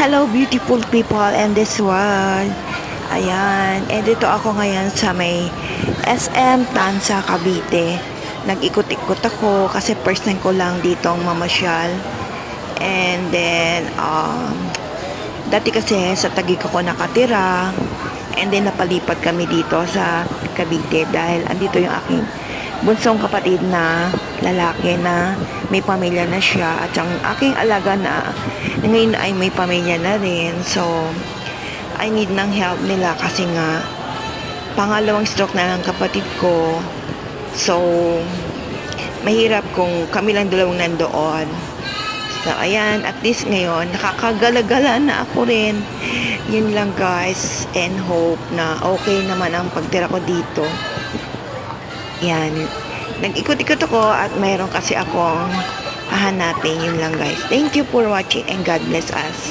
Hello beautiful people in this world. Ayan, dito ako ngayon sa may SM Tansa, Cavite. Nag-ikot-ikot ako kasi first time ko lang ditong mamasyal. And then, dati kasi sa Taguig ako nakatira. And then napalipat kami dito sa Cavite dahil andito yung aking bunsong kapatid na lalaki na may pamilya na siya at ang aking alaga na ngayon ay may pamilya na rin. So, I need ng help nila kasi nga pangalawang stroke na ng kapatid ko. So, mahirap kung kami lang dalawang nandoon. So, ayan, at least ngayon, nakakagala-gala na ako rin. Yun lang guys, and hope na okay naman ang pagtira ko dito. Yan. Nag-ikot-ikot ako at mayroon kasi akong hahanapin. Yun lang guys. Thank you for watching and God bless us.